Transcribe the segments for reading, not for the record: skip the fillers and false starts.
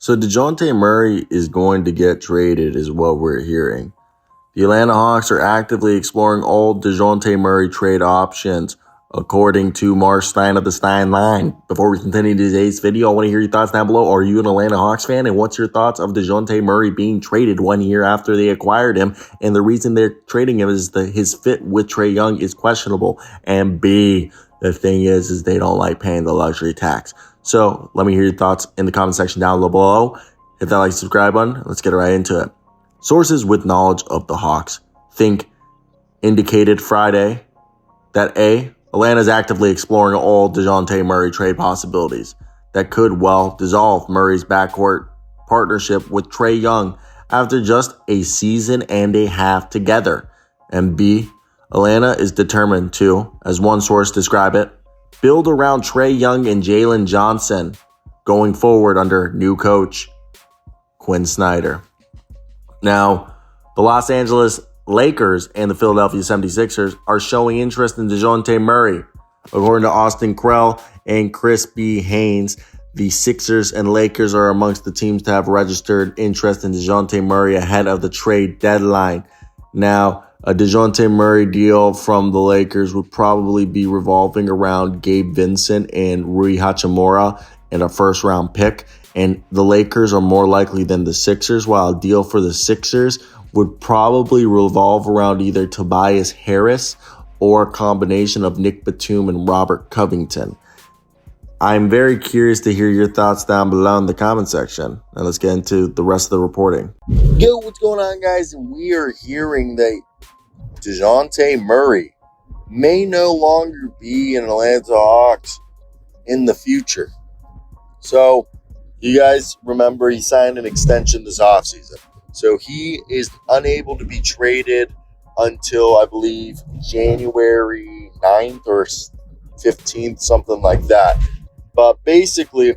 So Dejounte Murray is going to get traded is what we're hearing. The Atlanta Hawks are actively exploring all Dejounte Murray trade options, according to Mark Stein of the Stein Line. Before we continue today's video, I want to hear your thoughts down below. Are you an Atlanta Hawks fan? And what's your thoughts of Dejounte Murray being traded 1 year after they acquired him? And the reason they're trading him is that his fit with Trae Young is questionable. And B, the thing is they don't like paying the luxury tax. So let me hear your thoughts in the comment section down below. Hit that like, subscribe button. Let's get right into it. Sources with knowledge of the Hawks indicated Friday that A, Atlanta is actively exploring all Dejounte Murray trade possibilities that could well dissolve Murray's backcourt partnership with Trae Young after just a season and a half together. And B, Atlanta is determined to, as one source described it, build around Trae Young and Jalen Johnson going forward under new coach Quinn Snyder. Now, the Los Angeles Lakers and the Philadelphia 76ers are showing interest in Dejounte Murray. According to Austin Krell and Chris B. Haynes, the Sixers and Lakers are amongst the teams to have registered interest in Dejounte Murray ahead of the trade deadline. Now, a Dejounte Murray deal from the Lakers would probably be revolving around Gabe Vincent and Rui Hachimura and a first-round pick. And the Lakers are more likely than the Sixers, while a deal for the Sixers would probably revolve around either Tobias Harris or a combination of Nick Batum and Robert Covington. I'm very curious to hear your thoughts down below in the comment section. Now let's get into the rest of the reporting. Yo, what's going on, guys? We are hearing that Dejounte Murray may no longer be an Atlanta Hawks in the future. So, you guys remember he signed an extension this offseason. So he is unable to be traded until, I believe, January 9th or 15th, something like that. But basically,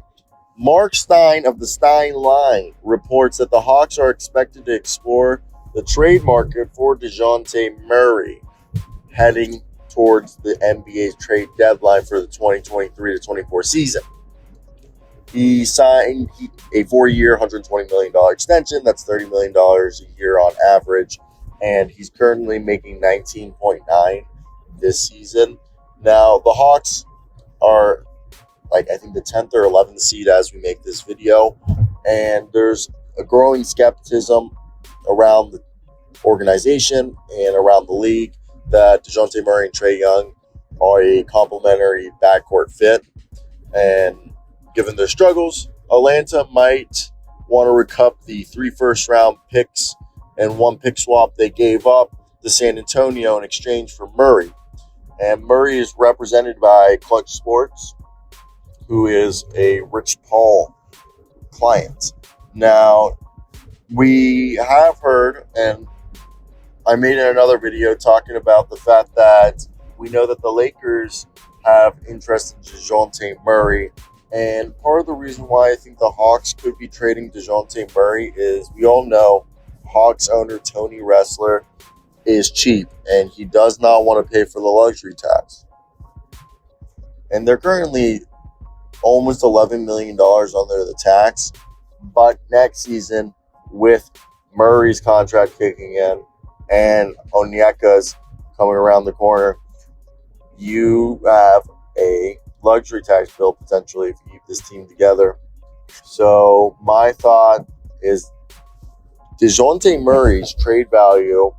Mark Stein of the Stein Line reports that the Hawks are expected to explore the trade market for Dejounte Murray heading towards the NBA's trade deadline for the 2023-24 season. He signed a 4-year, $120 million extension. That's $30 million a year on average. And he's currently making $19.9 this season. Now, the Hawks are, I think the 10th or 11th seed as we make this video. And there's a growing skepticism around the organization and around the league that Dejounte Murray and Trae Young are a complementary backcourt fit. And given their struggles, Atlanta might want to recoup the 3 first-round picks and 1 pick swap they gave up to San Antonio in exchange for Murray. And Murray is represented by Clutch Sports, who is a Rich Paul client. Now, we have heard, and I made another video talking about the fact that we know that the Lakers have interest in Dejounte Murray. And part of the reason why I think the Hawks could be trading Dejounte Murray is we all know Hawks owner Tony Ressler is cheap and he does not want to pay for the luxury tax. And they're currently almost $11 million under the tax. But next season, with Murray's contract kicking in and Onyeka's coming around the corner, you have a luxury tax bill potentially if you keep this team together. So my thought is Dejounte Murray's trade value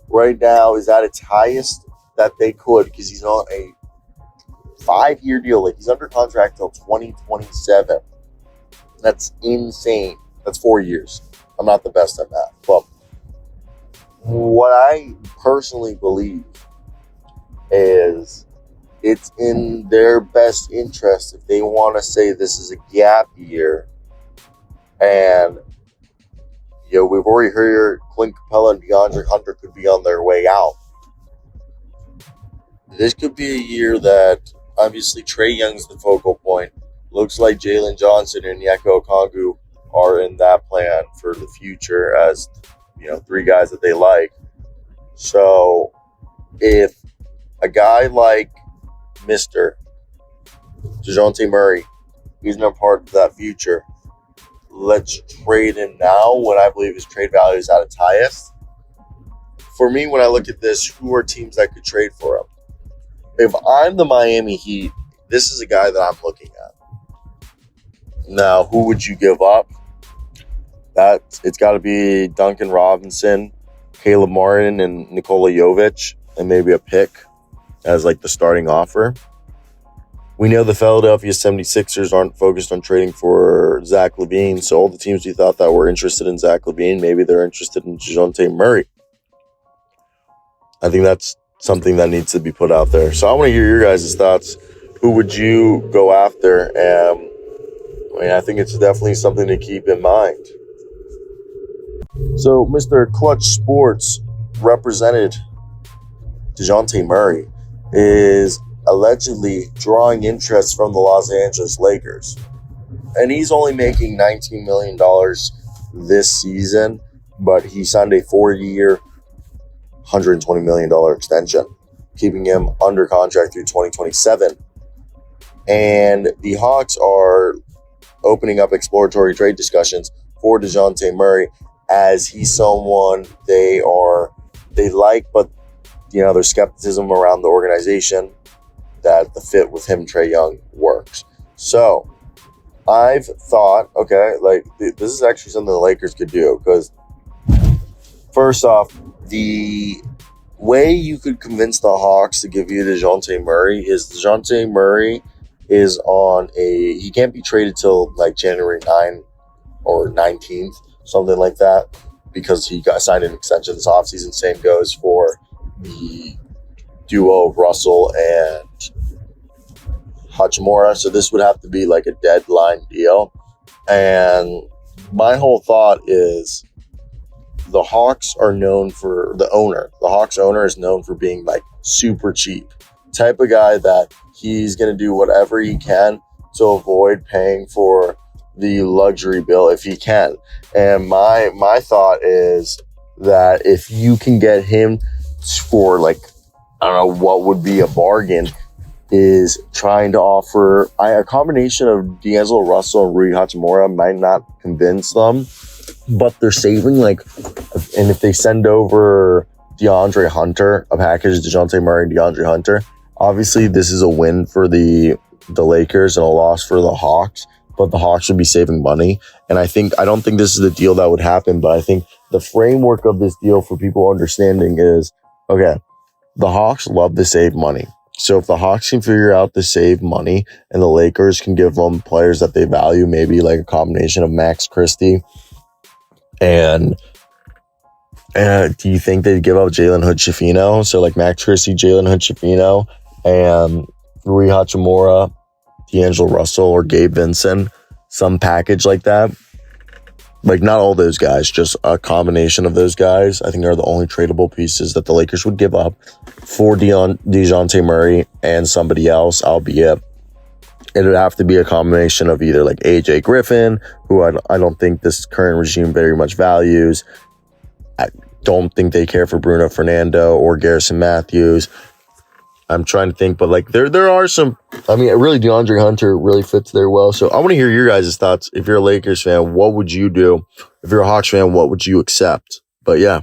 right now is at its highest that they could because he's on a 5-year deal. He's under contract till 2027. That's insane. That's 4 years. I'm not the best at math. But what I personally believe is it's in their best interest if they want to say this is a gap year. And, we've already heard Clint Capella and DeAndre Hunter could be on their way out. This could be a year that, obviously, Trae Young's the focal point. Looks like Jalen Johnson and Onyeka Okongwu are in that plan for the future as, 3 guys that they like. So, if a guy like Mr. Dejounte Murray isn't a part of that future, let's trade him now when I believe his trade value is at its highest. For me, when I look at this, who are teams that could trade for him? If I'm the Miami Heat, this is a guy that I'm looking at. Now, who would you give up? It's got to be Duncan Robinson, Caleb Martin, and Nikola Jovic, and maybe a pick as like the starting offer. We know the Philadelphia 76ers aren't focused on trading for Zach LaVine, so all the teams we thought that were interested in Zach LaVine, maybe they're interested in Dejounte Murray. I think that's something that needs to be put out there. So I want to hear your guys' thoughts. Who would you go after? I think it's definitely something to keep in mind. So Mr. Clutch Sports represented Dejounte Murray is allegedly drawing interest from the Los Angeles Lakers. And he's only making $19 million this season, but he signed a 4-year, $120 million extension, keeping him under contract through 2027. And the Hawks are opening up exploratory trade discussions for Dejounte Murray, as he's someone they like, but there's skepticism around the organization that the fit with him, Trae Young, works. So I've thought, this is actually something the Lakers could do, because first off, the way you could convince the Hawks to give you Dejounte Murray is Dejounte Murray is he can't be traded till like January 9 or 19th, something like that, because he got signed an extension this offseason. Same goes for the duo of Russell and Hachimura. So this would have to be like a deadline deal. And my whole thought is the Hawks are known for the Hawks owner is known for being like super cheap type of guy, that he's going to do whatever he can to avoid paying for the luxury bill if he can. And my thought is that if you can get him for like, I don't know what would be a bargain, is trying to offer a combination of D'Angelo Russell and Rui Hachimura might not convince them, but they're saving and if they send over DeAndre Hunter, a package, Dejounte Murray and DeAndre Hunter, obviously this is a win for the Lakers and a loss for the Hawks, but the Hawks should be saving money. And I don't think this is the deal that would happen, but I think the framework of this deal for people understanding is, okay, the Hawks love to save money. So if the Hawks can figure out to save money and the Lakers can give them players that they value, maybe like a combination of Max Christie and do you think they'd give up Jalen Hood-Schifino? So like Max Christie, Jalen Hood-Schifino, and Rui Hachimura, D'Angelo Russell, or Gabe Vincent, some package like that. Like not all those guys, just a combination of those guys, I think are the only tradable pieces that the Lakers would give up for Dejounte Murray and somebody else, albeit it would have to be a combination of either like AJ Griffin, who I don't think this current regime very much values. I don't think they care for Bruno Fernando or Garrison Matthews. I'm trying to think, but like there are some. I mean, really, DeAndre Hunter really fits there well. So I want to hear your guys' thoughts. If you're a Lakers fan, what would you do? If you're a Hawks fan, what would you accept? But yeah.